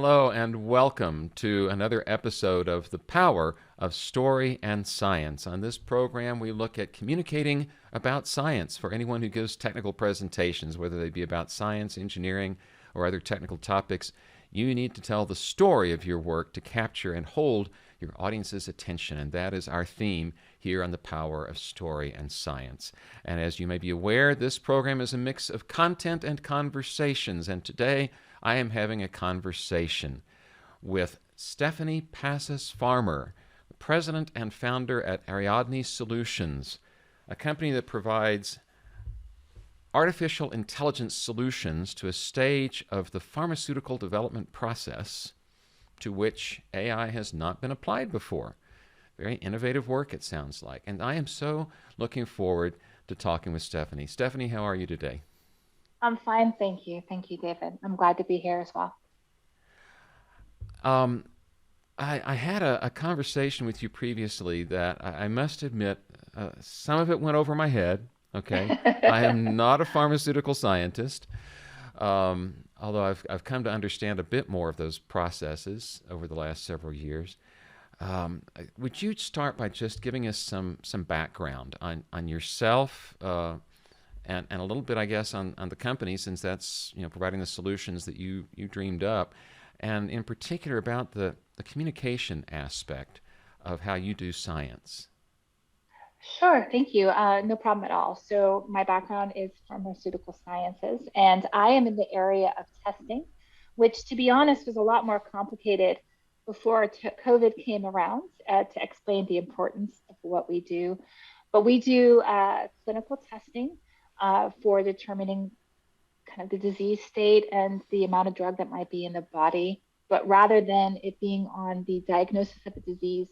Hello and welcome to another episode of The Power of Story and Science. On this program, we look at communicating about science for anyone who gives technical presentations, whether they be about science, engineering, or other technical topics. You need to tell the story of your work to capture and hold your audience's attention, and that is our theme here on The Power of Story and Science. And as you may be aware, this program is a mix of content and conversations, and today I am having a conversation with Stephanie Pasas-Farmer, the president and founder at Ariadne Solutions, a company that provides artificial intelligence solutions to a stage of the pharmaceutical development process to which AI has not been applied before. Very innovative work, it sounds like. And I am so looking forward to talking with Stephanie. Stephanie, how are you today? I'm fine, thank you. Thank you, David. I'm glad to be here as well. Um, I had a conversation with you previously that I must admit, some of it went over my head. Okay, I am not a pharmaceutical scientist, although I've come to understand a bit more of those processes over the last several years. Would you start by just giving us some background on yourself and a little bit, I guess, on the company, since that's providing the solutions that you dreamed up, and in particular about the communication aspect of how you do science? Sure, thank you. No problem at all. So, my background is pharmaceutical sciences, and I am in the area of testing, which, to be honest, was a lot more complicated before COVID came around to explain the importance of what we do. But we do clinical testing for determining kind of the disease state and the amount of drug that might be in the body. But rather than it being on the diagnosis of a disease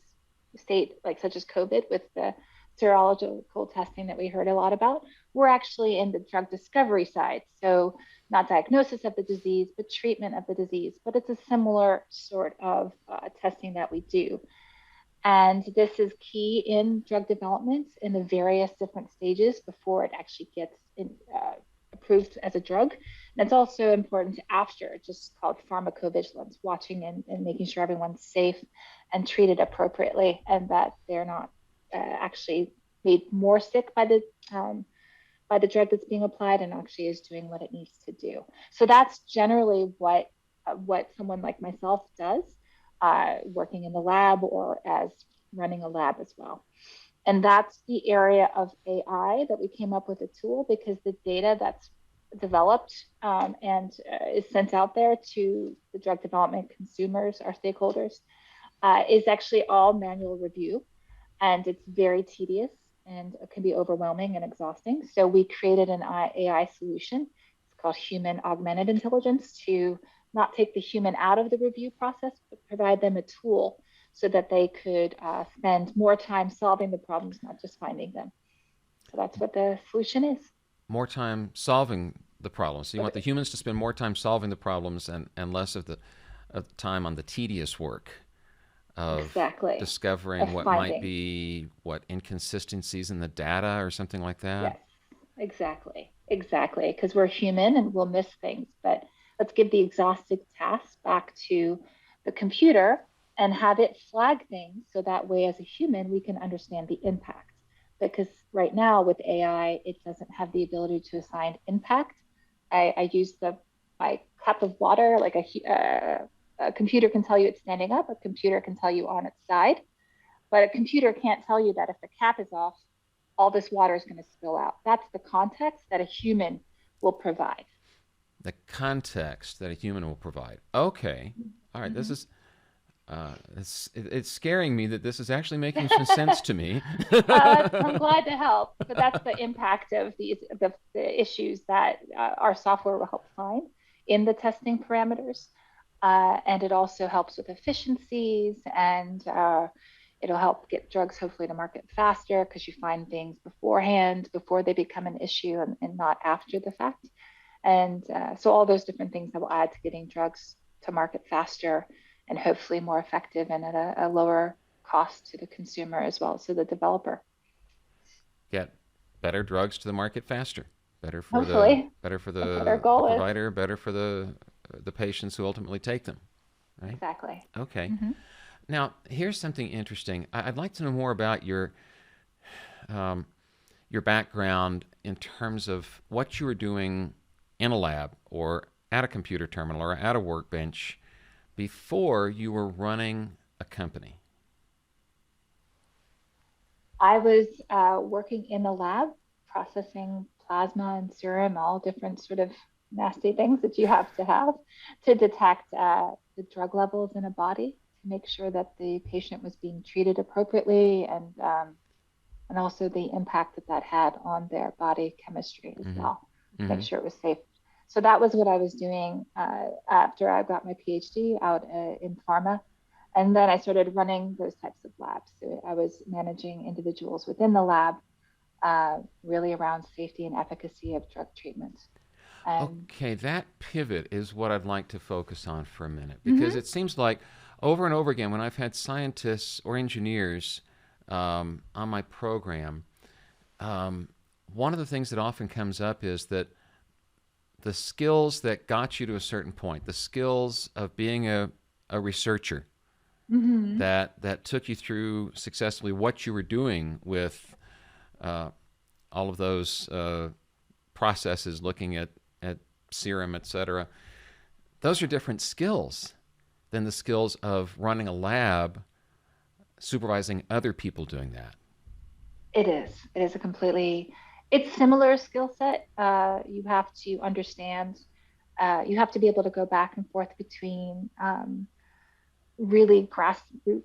state, like such as COVID, with the serological testing that we heard a lot about, we're actually in the drug discovery side. So, not diagnosis of the disease, but treatment of the disease. But it's a similar sort of testing that we do. And this is key in drug development in the various different stages before it actually gets approved as a drug. And it's also important after, just called pharmacovigilance, watching and making sure everyone's safe and treated appropriately, and that they're not actually made more sick by the drug that's being applied and actually is doing what it needs to do. So that's generally what someone like myself does, working in the lab or as running a lab as well. And that's the area of AI that we came up with a tool, because the data that's developed and is sent out there to the drug development consumers, our stakeholders, is actually all manual review, and it's very tedious and it can be overwhelming and exhausting. So we created an AI solution. It's called human augmented intelligence, to not take the human out of the review process, but provide them a tool so that they could spend more time solving the problems, not just finding them. So that's what the solution is. More time solving the problems. So you want the humans to spend more time solving the problems and less of the time on the tedious work of Exactly. discovering Of what might finding. be inconsistencies in the data or something like that. Yes, exactly. Exactly. Because we're human and we'll miss things. But let's give the exhaustive task back to the computer and have it flag things so that way, as a human, we can understand the impact. Because right now with AI, it doesn't have the ability to assign impact. I use my cup of water, like a computer can tell you it's standing up, a computer can tell you on its side, but a computer can't tell you that if the cap is off, all this water is going to spill out. That's the context that a human will provide. The context that a human will provide. Okay. All right. This Mm-hmm. is it's scaring me that this is actually making some sense to me. I'm glad to help, but that's the impact of the issues that our software will help find in the testing parameters. And it also helps with efficiencies, and it'll help get drugs hopefully to market faster because you find things beforehand, before they become an issue, and not after the fact. And so all those different things that will add to getting drugs to market faster and hopefully more effective and at a lower cost to the consumer as well, so the developer. Get better drugs to the market faster. Hopefully, Better for that's what our the goal is. provider, better for the patients who ultimately take them. right? Exactly. Okay. Hmm. Now, here's something interesting. I'd like to know more about um, your background in terms of what you were doing in a lab or at a computer terminal or at a workbench before you were running a company. I was working in the lab, processing plasma and serum, all different sort of nasty things that you have to detect the drug levels in a body to make sure that the patient was being treated appropriately, and also the impact that that had on their body chemistry as Mm-hmm. well to make Mm-hmm. sure it was safe. So that was what I was doing after I got my PhD out in pharma. And then I started running those types of labs. So I was managing individuals within the lab, really around safety and efficacy of drug treatment. And Okay, that pivot is what I'd like to focus on for a minute because mm-hmm, it seems like over and over again when I've had scientists or engineers on my program, um, one of the things that often comes up is that the skills that got you to a certain point, the skills of being a researcher mm-hmm, that took you through successfully what you were doing with uh, all of those processes, looking at serum, etc. Those are different skills than the skills of running a lab, supervising other people doing that. it is. It is a completely, it's similar skill set. You have to understand, you have to be able to go back and forth between really grassroots,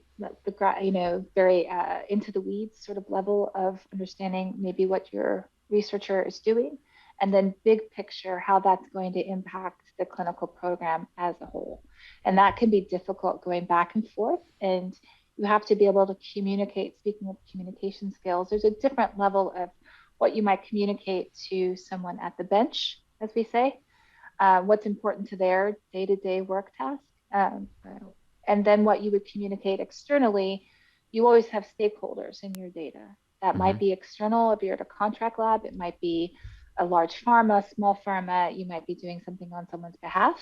very into the weeds sort of level of understanding maybe what your researcher is doing, and then big picture how that's going to impact the clinical program as a whole. And that can be difficult going back and forth. And you have to be able to communicate. Speaking of communication skills, there's a different level of what you might communicate to someone at the bench, as we say, what's important to their day-to-day work task, and then what you would communicate externally. You always have stakeholders in your data. That Mm-hmm. might be external if you're at a contract lab. It might be a large pharma, small pharma. You might be doing something on someone's behalf.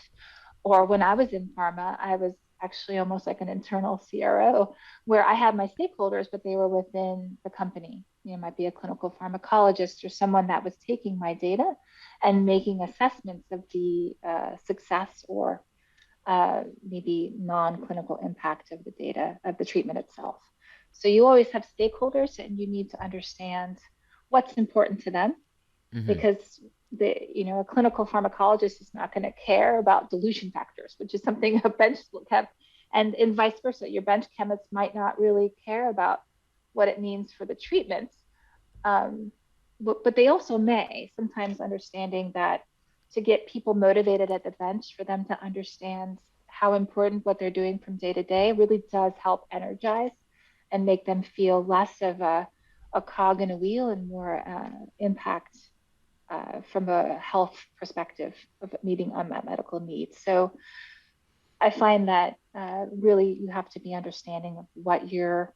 Or when I was in pharma, I was actually almost like an internal CRO where I had my stakeholders, but they were within the company. You know, it might be a clinical pharmacologist or someone that was taking my data and making assessments of the success or maybe non-clinical impact of the data of the treatment itself. So you always have stakeholders, and you need to understand what's important to them, Mm-hmm. because a clinical pharmacologist is not going to care about dilution factors, which is something a bench will have, and vice versa. Your bench chemists might not really care about what it means for the treatments, um, but they also may, sometimes understanding that to get people motivated at the bench, for them to understand how important what they're doing from day to day really does help energize and make them feel less of a cog in a wheel and more impact from a health perspective of meeting unmet medical needs. So I find that really you have to be understanding of what your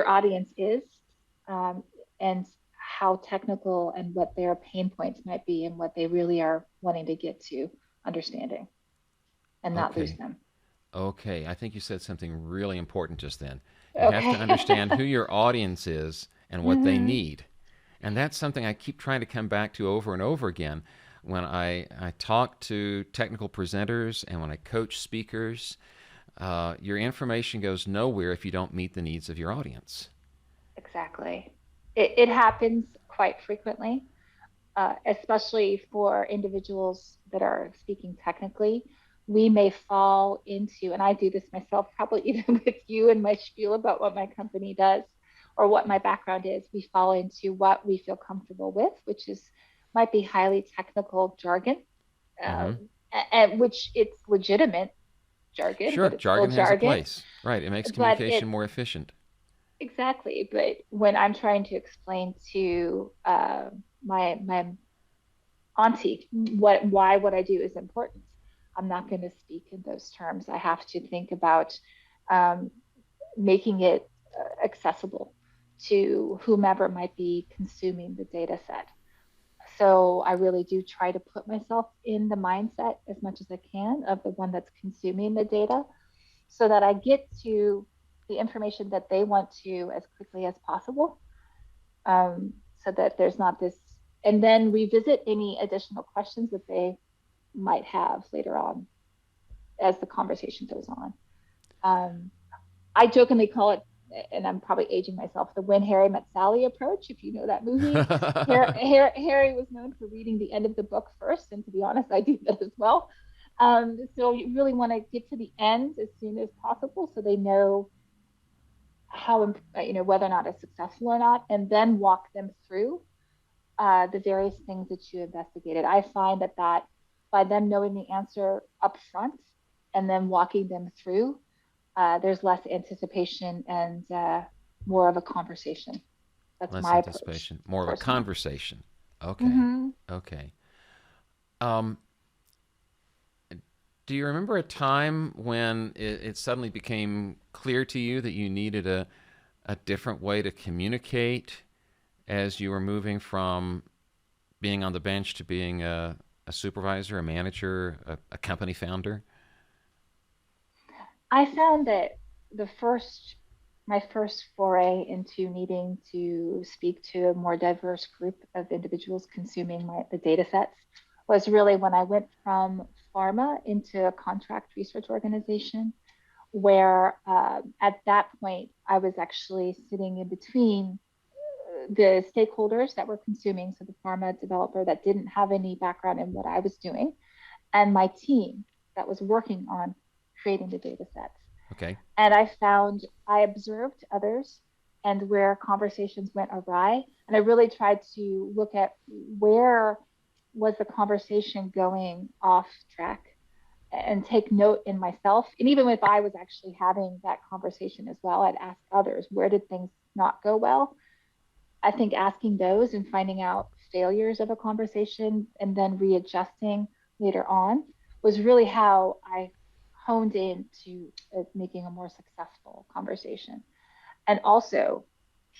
audience is, um, and how technical and what their pain points might be and what they really are wanting to get to understanding and not lose Okay. them. Okay. I think you said something really important just then. You have to Okay. understand who your audience is and what they Mm-hmm. need. And that's something I keep trying to come back to over and over again when I talk to technical presenters and when I coach speakers. Your information goes nowhere if you don't meet the needs of your audience. Exactly. It happens quite frequently, especially for individuals that are speaking technically. We may fall into, and I do this myself, probably even with you and my spiel about what my company does or what my background is. We fall into what we feel comfortable with, which is might be highly technical jargon, Mm-hmm. and which it's legitimate jargon, Sure, but it's still jargon has a jargon. place. Right, it makes But communication it more efficient. exactly. But when I'm trying to explain to my auntie what I do is important, I'm not going to speak in those terms. I have to think about um, making it accessible to whomever might be consuming the data set. So I really do try to put myself in the mindset as much as I can of the one that's consuming the data so that I get to the information that they want to as quickly as possible, so that there's not this, and then revisit any additional questions that they might have later on as the conversation goes on. Um, I jokingly call it, and I'm probably aging myself, the When Harry Met Sally approach. If you know that movie, Harry was known for reading the end of the book first, and to be honest, I do that as well. So you really want to get to the end as soon as possible, so they know how, whether or not it's successful or not, and then walk them through the various things that you investigated. I find that by them knowing the answer up front and then walking them through, there's less anticipation and more of a conversation. That's Less my approach anticipation, more of a personally. conversation. Okay. Mm-hmm. Okay. Um, do you remember a time when it suddenly became clear to you that you needed a different way to communicate as you were moving from being on the bench to being a supervisor, a manager, a company founder? I found that the first, my first foray into needing to speak to a more diverse group of individuals consuming the data sets was really when I went from pharma into a contract research organization, where at that point I was actually sitting in between the stakeholders that were consuming, so the pharma developer that didn't have any background in what I was doing, and my team that was working on creating the data sets. Okay. And I observed others and where conversations went awry. And I really tried to look at where was the conversation going off track and take note in myself. And even if I was actually having that conversation as well, I'd ask others, where did things not go well? I think asking those and finding out failures of a conversation and then readjusting later on was really how I honed into making a more successful conversation. And also,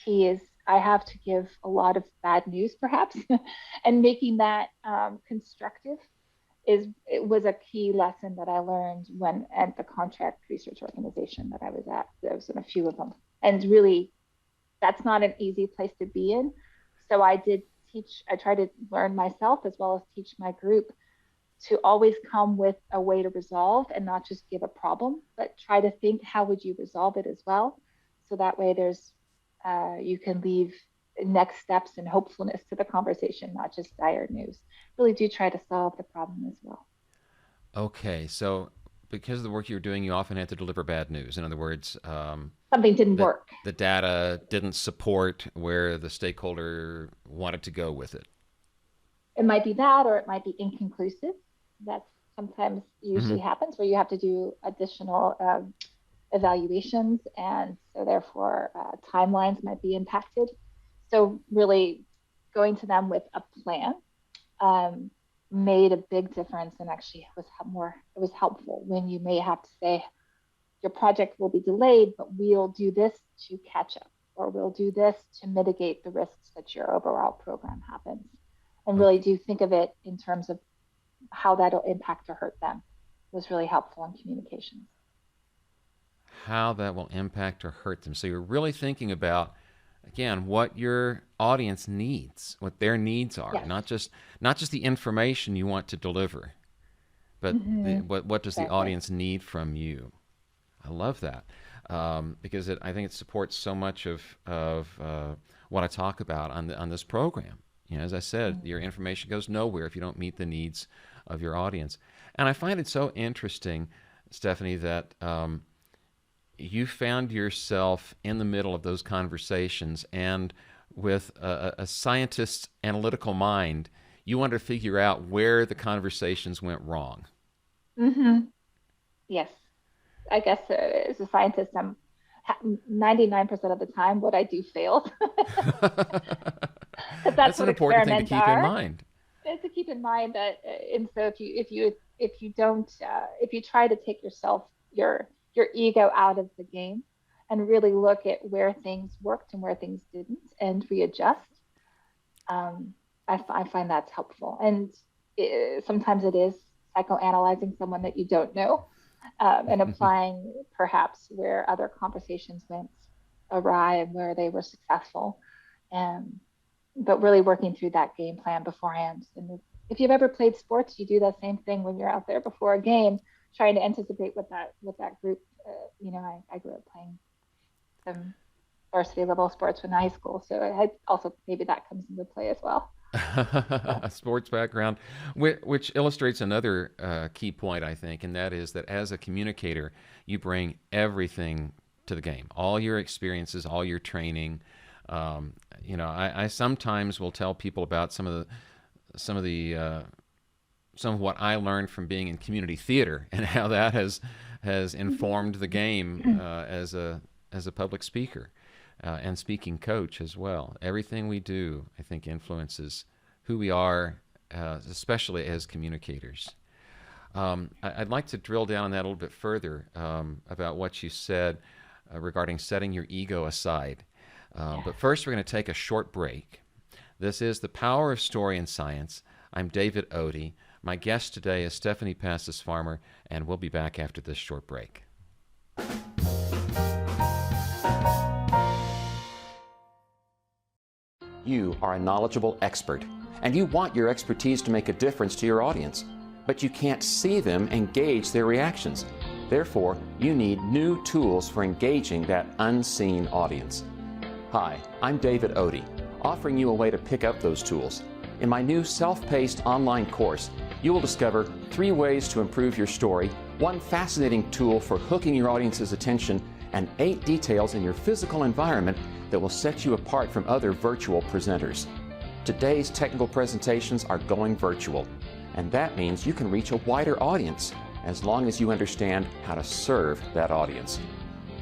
I have to give a lot of bad news, perhaps, and making that constructive it was a key lesson that I learned when at the contract research organization that I was at. There was in a few of them, and really that's not an easy place to be in. So I try to learn myself as well as teach my group to always come with a way to resolve and not just give a problem, but try to think how would you resolve it as well. So that way you can leave next steps and hopefulness to the conversation, not just dire news. Really do try to solve the problem as well. Okay. So, because of the work you were doing, you often had to deliver bad news. In other words, Something didn't that work. the data didn't support where the stakeholder wanted to go with it. It might be that, or it might be inconclusive. That's sometimes Mm-hmm. usually happens where you have to do additional evaluations, and so therefore timelines might be impacted. So really going to them with a plan um, made a big difference, and actually it was helpful when you may have to say your project will be delayed, but we'll do this to catch up, or we'll do this to mitigate the risks that your overall program happens. And really Okay. do think of it in terms of how that'll impact or hurt them was really helpful in communications. How that will impact or hurt them. So you're really thinking about, again, what your audience needs, what their needs are, Yes. not just the information you want to deliver, but Mm-hmm. what does the Exactly. audience need from you? I love that, because I think it supports so much of what I talk about on this program. As I said, your Mm-hmm. information goes nowhere if you don't meet the needs of your audience. And I find it so interesting, Stephanie, that you found yourself in the middle of those conversations, and with a scientist's analytical mind, you wanted to figure out where the conversations went wrong. Mm-hmm. Yes. I guess as a scientist, 99% of the time what I do fails because that's That's an what important thing to experiments keep in are. mind. And to keep in mind that, and so if you don't if you try to take your ego out of the game and really look at where things worked and where things didn't and readjust, um, I find that's helpful. And sometimes it is psychoanalyzing someone that you don't know, and applying perhaps where other conversations went awry and where they were successful. Um, but really working through that game plan beforehand. And if you've ever played sports, you do that same thing when you're out there before a game, trying to anticipate what that group. I grew up playing some varsity level sports in high school, so I had also maybe that comes into play as well. So A sports background, which illustrates another key point, I think, and that is that as a communicator, you bring everything to the game, all your experiences, all your training. I sometimes will tell people about some of the some of what I learned from being in community theater and how that has informed the game as a public speaker and speaking coach as well. Everything we do, I think, influences who we are, especially as communicators. I'd like to drill down on that a little bit further about what you said regarding setting your ego aside. yes. But first, we're going to take a short break. This is The Power of Story and Science. I'm David Odie. My guest today is Stephanie Pasas-Farmer, and we'll be back after this short break. You are a knowledgeable expert, and you want your expertise to make a difference to your audience, but you can't see them and gauge their reactions. Therefore, you need new tools for engaging that unseen audience. Hi, I'm David Odie, offering you a way to pick up those tools. In my new self-paced online course, you will discover 3 ways to improve your story, 1 fascinating tool for hooking your audience's attention, and 8 details in your physical environment that will set you apart from other virtual presenters. Today's technical presentations are going virtual, and that means you can reach a wider audience as long as you understand how to serve that audience.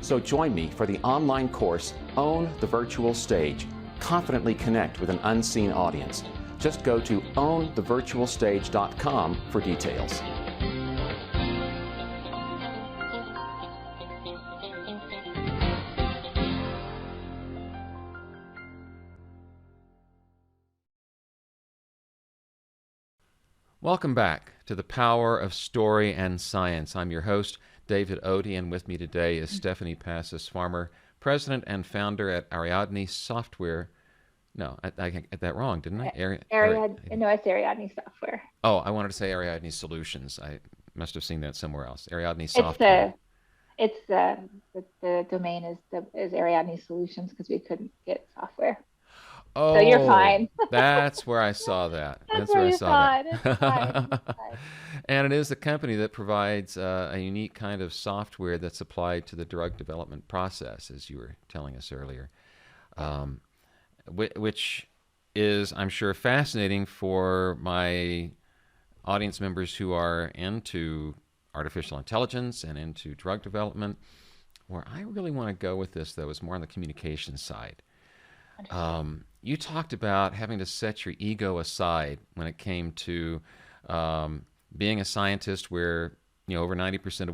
So join me for the online course, Own the Virtual Stage. Confidently connect with an unseen audience. Just go to ownthevirtualstage.com for details. Welcome back to The Power of Story and Science. I'm your host, David Odie, and with me today is Stephanie Pasas-Farmer, president and founder at Ariadne Software. No, I got that wrong, didn't I? No, it's Ariadne Software. Oh, I wanted to say Ariadne Solutions. I must have seen that somewhere else. Ariadne It's Software. the domain is Ariadne Solutions because we couldn't get software. So you're Oh, fine. that's where I saw that. That's That's where where I you saw saw it. It's fine. It's that. fine. And it is a company that provides a unique kind of software that's applied to the drug development process, as you were telling us earlier, um, which is, I'm sure, fascinating for my audience members who are into artificial intelligence and into drug development. Where I really want to go with this, though, is more on the communication side. Understood. You talked about having to set your ego aside when it came to being a scientist, where over 90%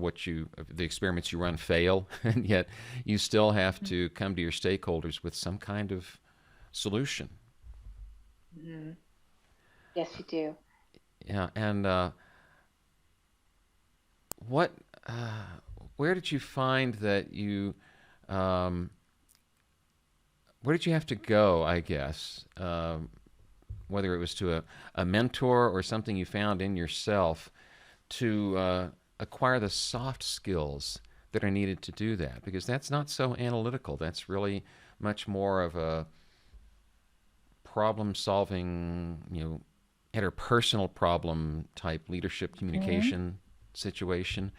of the experiments you run fail, and yet you still have to come to your stakeholders with some kind of solution. Mm-hmm. Yes, you do. Yeah, and what, uh, where did you find that um, where did you have to go? I guess whether it was to a mentor or something you found in yourself to acquire the soft skills that are needed to do that, because that's not so analytical. That's really much more of a problem solving, interpersonal problem type leadership Mm-hmm. communication situation.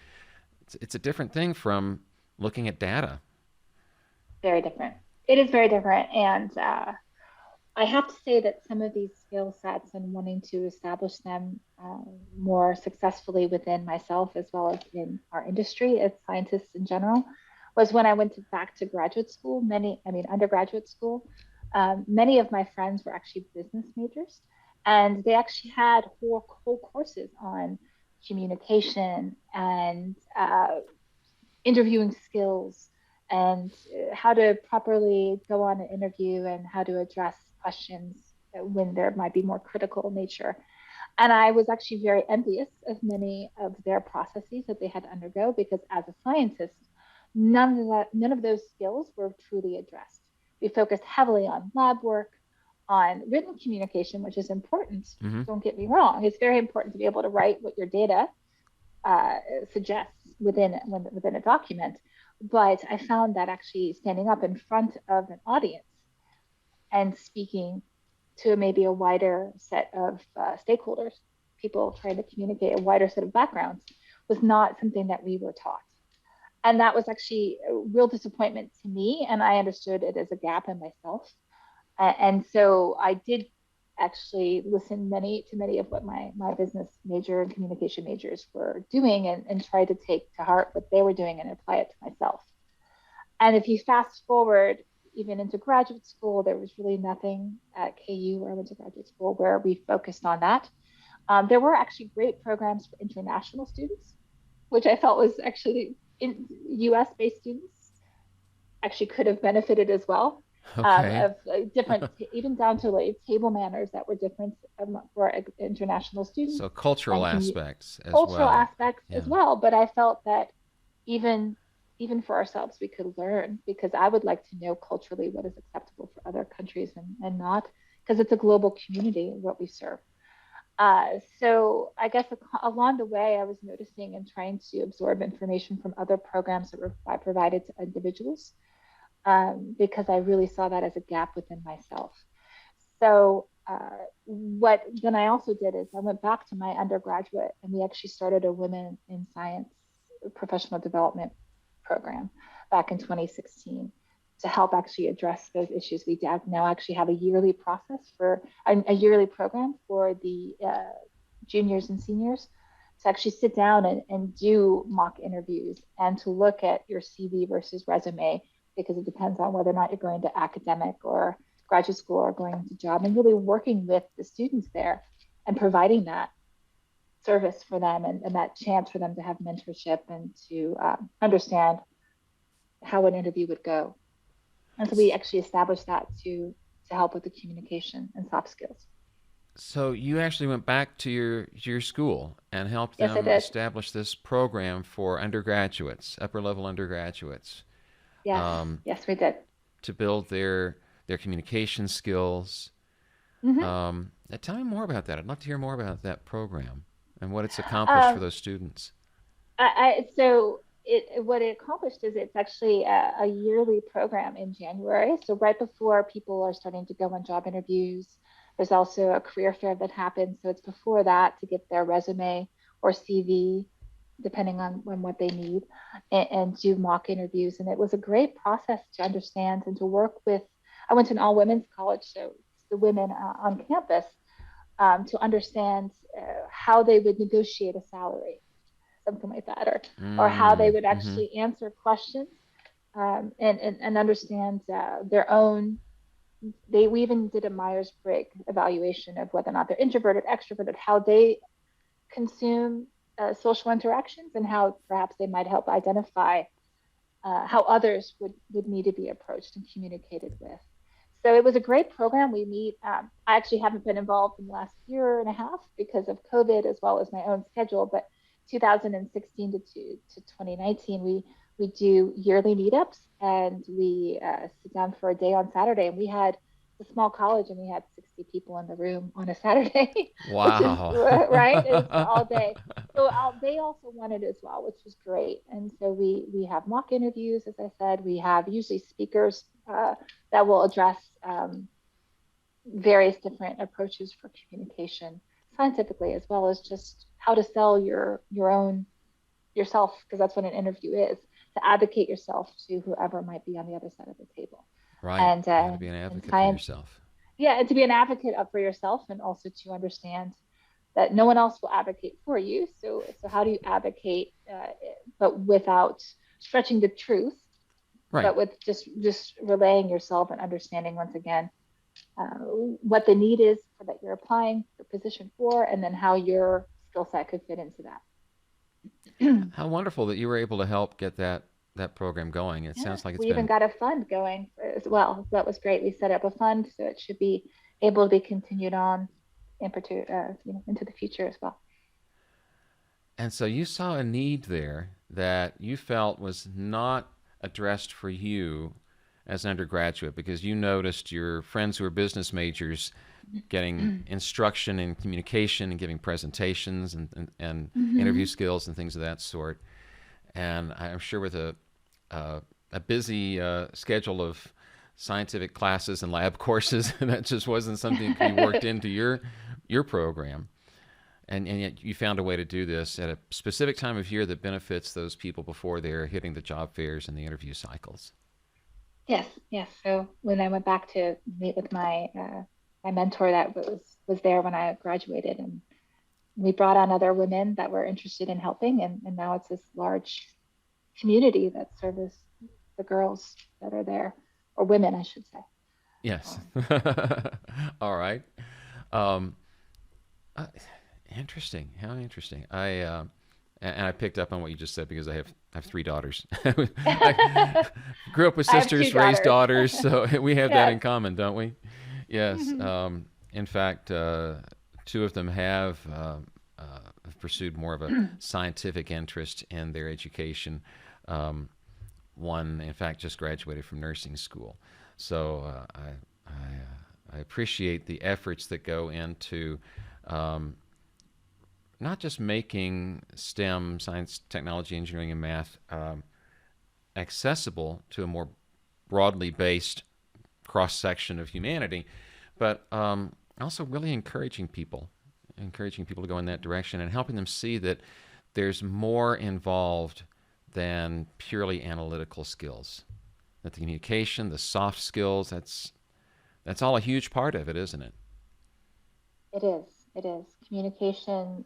It's a different thing from looking at data. Very different. It is very different, and I have to say that some of these skill sets and wanting to establish them more successfully within myself as well as in our industry as scientists in general was when I went back to graduate school. Undergraduate school. Many of my friends were actually business majors, and they actually had whole courses on communication and interviewing skills and how to properly go on an interview and how to address questions. when there might be more critical nature. And I was actually very envious of many of their processes that they had to undergo because as a scientist, none of those skills were truly addressed. We focused heavily on lab work, on written communication, which is important. Hmm. Don't get me wrong; it's very important to be able to write what your data uh, suggests within a document. But I found that actually standing up in front of an audience and speaking to maybe a wider set of stakeholders, people trying to communicate a wider set of backgrounds, was not something that we were taught. And that was actually a real disappointment to me. And I understood it as a gap in myself. And so I did actually listen to many of what my business major and communication majors were doing and try to take to heart what they were doing and apply it to myself. And if you fast forward even into graduate school, there was really nothing at KU where I went to graduate school where we focused on that. There were actually great programs for international students, which I felt was actually in US based students actually could have benefited as well. Okay. Of different, even down to like table manners that were different for international students So cultural and aspects as cultural well. aspects as Yeah. well. But I felt that even even for ourselves, we could learn because I would like to know culturally what is acceptable for other countries and not because it's a global community what we serve. So I guess along the way, I was noticing and trying to absorb information from other programs that were provided to individuals because I really saw that as a gap within myself. So what then I also did is I went back to my undergraduate and we actually started a Women in Science professional development program back in 2016 to help actually address those issues. We now actually have a yearly process for a yearly program for the juniors and seniors to actually sit down and do mock interviews and to look at your CV versus resume because it depends on whether or not you're going to academic or graduate school or going into job and really working with the students there and providing that service for them and that chance for them to have mentorship and to understand how an interview would go. And so we actually established that to help with the communication and soft skills. So you actually went back to your school and helped Yes, I them did. establish this program for undergraduates, upper level undergraduates, Yes, um, yes, we did. to build their communication skills. Mm-hmm. Tell me more about that. I'd love to hear more about that program and what it's accomplished for Um, those students. so what it accomplished is it's actually a yearly program in January. So right before people are starting to go on job interviews, there's also a career fair that happens. So it's before that to get their resume or CV, depending on what they need, and do mock interviews. And it was a great process to understand and to work with. I went to an all women's college, so it's the women on campus to understand how they would negotiate a salary, something like that, or how they would Mm-hmm. actually answer questions and understand their own. We even did a Myers Briggs evaluation of whether or not they're introverted, extroverted, how they consume social interactions, and how perhaps they might help identify how others would need to be approached and communicated with. So it was a great program. We meet. I actually haven't been involved in the last year and a half because of COVID as well as my own schedule. But 2016 to 2019, we do yearly meetups and we sit down for a day on Saturday. And we had a small college and we had 60 people in the room on a Saturday, which is Wow. right. It was for all day. So they also wanted as well, which was great. And so we have mock interviews, as I said. We have usually speakers that will address various different approaches for communication scientifically, as well as just how to sell your own yourself, because that's what an interview is, to advocate yourself to whoever might be on the other side of the table. Right. And You got to be an and advocate for science, yourself. yeah, and to be an advocate up for yourself, and also to understand that no one else will advocate for you. So how do you advocate, but without stretching the truth, Right. but with just relaying yourself and understanding once again what the need is for that you're applying the position for, and then how your skill set could fit into that. How wonderful that you were able to help get that program going. It Yeah, sounds like it's we even been got a fund going as well. That was great. We set up a fund, so it should be able to be continued on into the future as well. And so you saw a need there that you felt was not addressed for you as an undergraduate, because you noticed your friends who were business majors getting instruction in communication and giving presentations and interview skills and things of that sort. And I'm sure with a busy schedule of scientific classes and lab courses, that just wasn't something that could be worked into your program. And yet you found a way to do this at a specific time of year that benefits those people before they're hitting the job fairs and the interview cycles. Yes, yes. So when I went back to meet with my mentor that was there when I graduated, and we brought on other women that were interested in helping, and now it's this large community that service the girls that are there, or women, I should say. Yes. All right. Um, uh, Interesting. How interesting. And I picked up on what you just said because I have three daughters. I grew up with sisters, raised daughters, so we have that in common, don't we? Yes. In fact, two of them have pursued more of a scientific interest in their education. One, in fact, just graduated from nursing school. So I appreciate the efforts that go into not just making STEM, science, technology, engineering, and math, accessible to a more broadly based cross-section of humanity, but also really encouraging people to go in that direction and helping them see that there's more involved than purely analytical skills. That the communication, the soft skills, that's all a huge part of it, isn't it? It is. It is. Communication.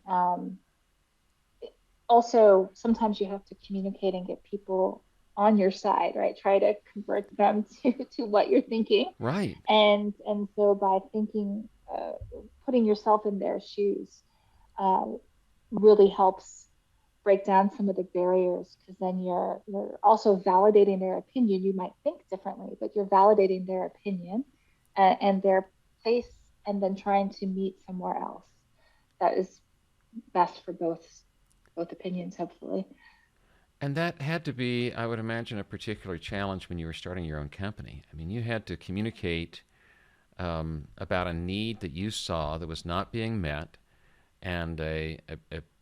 Also, sometimes you have to communicate and get people on your side, right? Try to convert them to what you're thinking. Right. And so by thinking, putting yourself in their shoes, really helps break down some of the barriers, because then you're also validating their opinion. You might think differently, but you're validating their opinion and their place, and then trying to meet somewhere else that is best for both opinions, hopefully. And that had to be, I would imagine, a particular challenge when you were starting your own company. I mean, you had to communicate about a need that you saw that was not being met, and a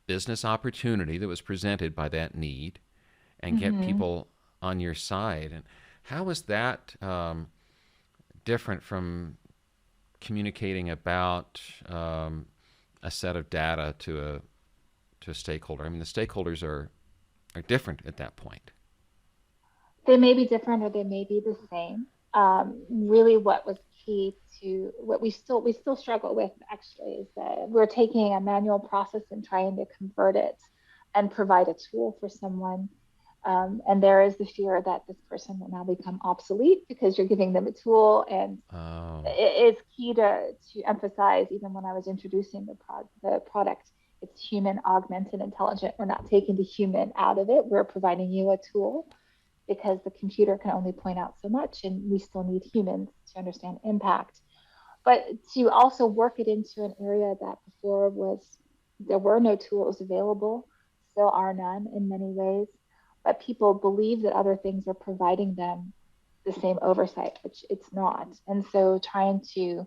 business opportunity that was presented by that need, and get people on your side. And how was that different from communicating about a set of data to a stakeholder? I mean, the stakeholders are different at that point. They may be different, or they may be the same. Really, what was key to what we still struggle with actually is that we're taking a manual process and trying to convert it and provide a tool for someone. And there is the fear that this person will now become obsolete because you're giving them a tool. And it is key to emphasize, even when I was introducing the product, it's human augmented intelligent. We're not taking the human out of it. We're providing you a tool, because the computer can only point out so much, and we still need humans to understand impact. But to also work it into an area that before there were no tools available, still are none in many ways, but people believe that other things are providing them the same oversight, which it's not. And so trying to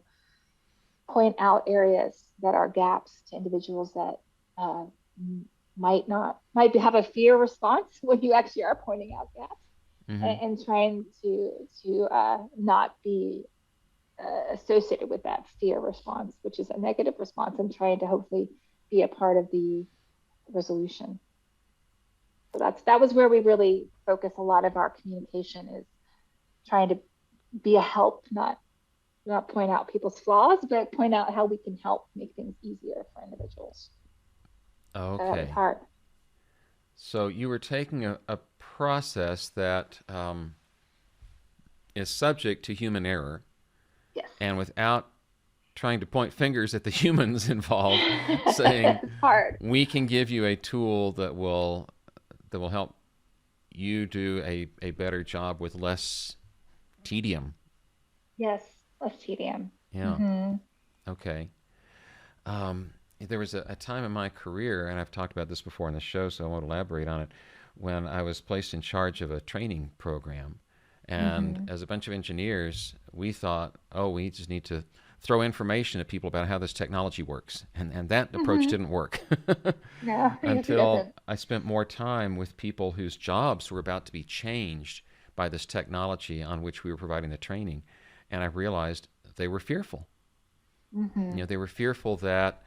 point out areas that are gaps to individuals that might have a fear response when you actually are pointing out gaps, and trying to not be associated with that fear response, which is a negative response, and trying to hopefully be a part of the resolution. So that was where we really focus a lot of our communication, is trying to be a help, not point out people's flaws, but point out how we can help make things easier for individuals. Okay. So that was hard. So you were taking a process that is subject to human error. Yes. And without trying to point fingers at the humans involved, saying, it's hard. We can give you a tool that will help you do a better job with less tedium. Yes, less tedium. Yeah. Hmm. Okay. There was a time in my career, and I've talked about this before on the show, so I won't elaborate on it, when I was placed in charge of a training program. And Hmm. as a bunch of engineers, we thought, oh, we just need to throw information at people about how this technology works. And that approach Hmm. didn't work No, it until doesn't. I spent more time with people whose jobs were about to be changed by this technology on which we were providing the training. And I realized they were fearful. Hmm. They were fearful that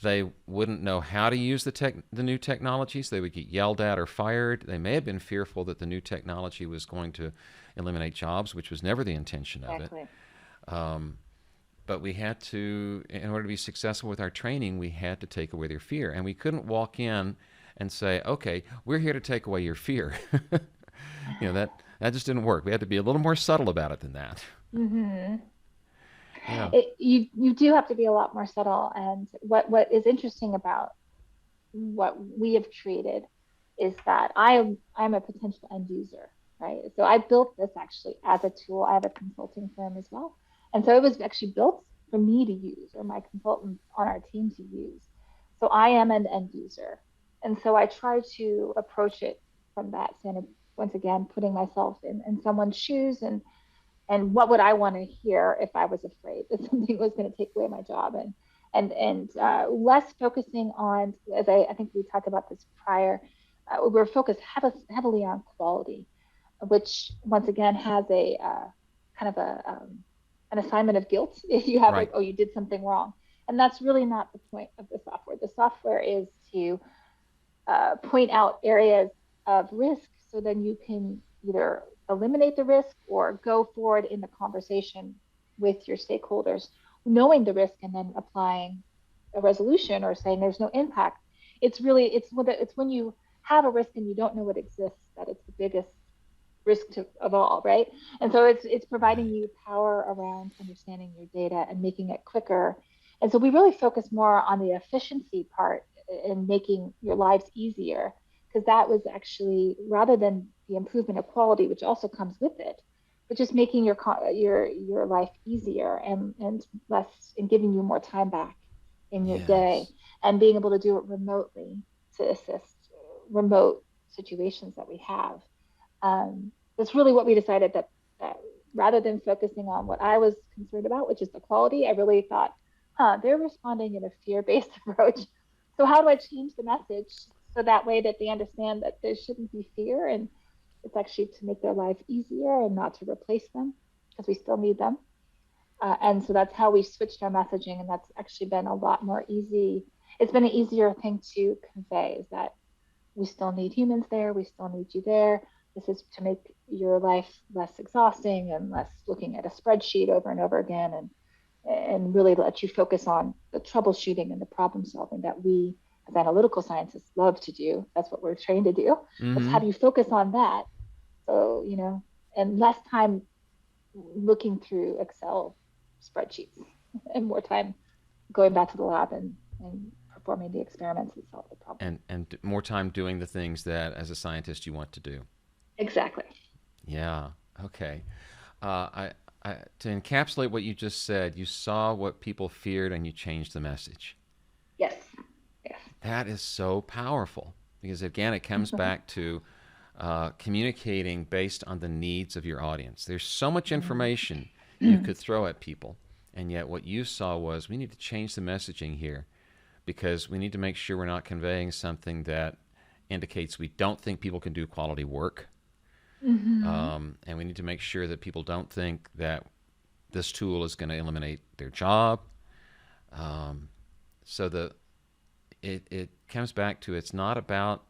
they wouldn't know how to use the new technologies. They would get yelled at or fired. They may have been fearful that the new technology was going to eliminate jobs, which was never the intention of it. Exactly. Um, but we had to, in order to be successful with our training, we had to take away their fear. And we couldn't walk in and say, okay, we're here to take away your fear. That just didn't work. We had to be a little more subtle about it than that. Hmm. Yeah. You do have to be a lot more subtle. And what is interesting about what we have created is that I'm a potential end user, right? So I built this actually as a tool. I have a consulting firm as well, and so it was actually built for me to use, or my consultants on our team to use. So I am an end user, and so I try to approach it from that standpoint. Once again, putting myself in someone's shoes, and what would I want to hear if I was afraid that something was going to take away my job, and less focusing on, as I think we talked about this prior, we're focused heavily on quality, which once again has a kind of an assignment of guilt if you have like, Right. oh, you did something wrong, and that's really not the point of the software. The software is to point out areas of risk so then you can either eliminate the risk or go forward in the conversation with your stakeholders, knowing the risk and then applying a resolution or saying there's no impact. It's when you have a risk and you don't know it exists that it's the biggest risk of all, right? And so it's providing Right. you power around understanding your data and making it quicker. And so we really focus more on the efficiency part and making your lives easier, because that was actually, rather than the improvement of quality, which also comes with it, but just making your life easier and less, and giving you more time back in your day, Yes. and being able to do it remotely to assist remote situations that we have. That's really what we decided, that rather than focusing on what I was concerned about, which is the quality, I really thought, they're responding in a fear-based approach. So how do I change the message so that way that they understand that there shouldn't be fear, and it's actually to make their life easier and not to replace them, because we still need them. And so that's how we switched our messaging, and that's actually been a lot more easy. It's been an easier thing to convey, is that we still need humans there. We still need you there. This is to make your life less exhausting and less looking at a spreadsheet over and over again, and really let you focus on the troubleshooting and the problem solving that we as analytical scientists love to do. That's what we're trained to do. Let's Mm-hmm. have you focus on that. So, and less time looking through Excel spreadsheets and more time going back to the lab and performing the experiments that solve the problem. And more time doing the things that, as a scientist, you want to do. Exactly. Yeah. Okay. To encapsulate what you just said, you saw what people feared and you changed the message. Yes. Yes. That is so powerful because, again, it comes back to communicating based on the needs of your audience. There's so much information you could throw at people, and yet what you saw was we need to change the messaging here because we need to make sure we're not conveying something that indicates we don't think people can do quality work. Mm-hmm. And we need to make sure that people don't think that this tool is going to eliminate their job. Um, so it comes back to it's not about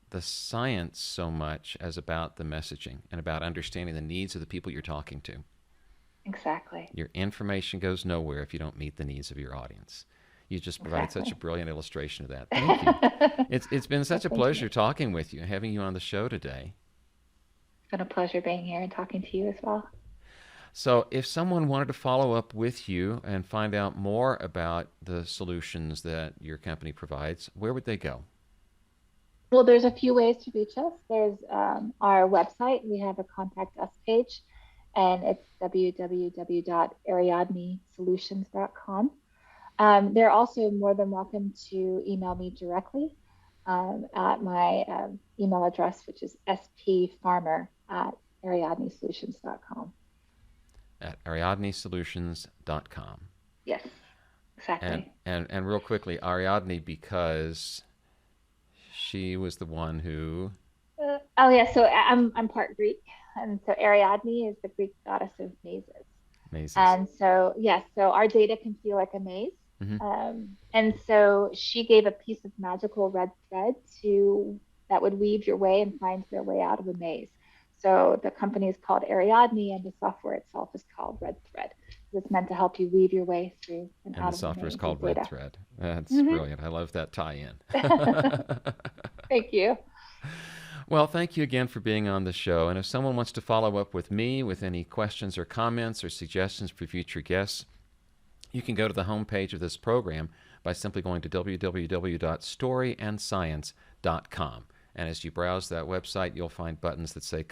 the science so much as about the messaging and about understanding the needs of the people you're talking to. Exactly. Your information goes nowhere if you don't meet the needs of your audience. You just provided such a Exactly. brilliant illustration of that. Thank you. It's been such a Thank you. pleasure talking with you, having you on the show today. It's been a pleasure being here and talking to you as well. So, if someone wanted to follow up with you and find out more about the solutions that your company provides, where would they go? Well, there's a few ways to reach us. There's our website. We have a contact us page. and it's www.ariadnesolutions.com. They're also more than welcome to email me directly at my email address, which is spfarmer@ariadnesolutions.com. At ariadnesolutions.com. Yes, exactly. And real quickly, Ariadne, because she was the one who. Oh yeah, so I'm part Greek, and so Ariadne is the Greek goddess of mazes. Mazes. And so yes, so our data can feel like a maze. And so she gave a piece of magical red thread that would weave your way and find their way out of a maze. So the company is called Ariadne, and the software itself is called Red Thread. It's meant to help you weave your way through and out of the maze. And the software is called Red Thread. That's brilliant. I love that tie-in. Thank you. Well, thank you again for being on the show. And if someone wants to follow up with me with any questions or comments or suggestions for future guests, you can go to the homepage of this program by simply going to www.storyandscience.com. And as you browse that website, you'll find buttons that say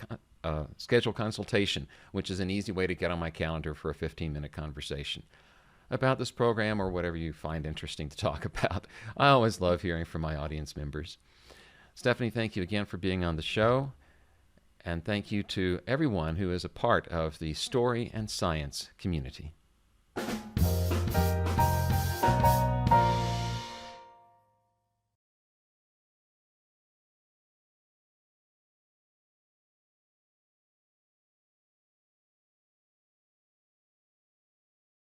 schedule consultation, which is an easy way to get on my calendar for a 15-minute conversation about this program or whatever you find interesting to talk about. I always love hearing from my audience members. Stephanie, thank you again for being on the show. And thank you to everyone who is a part of the Story and Science community.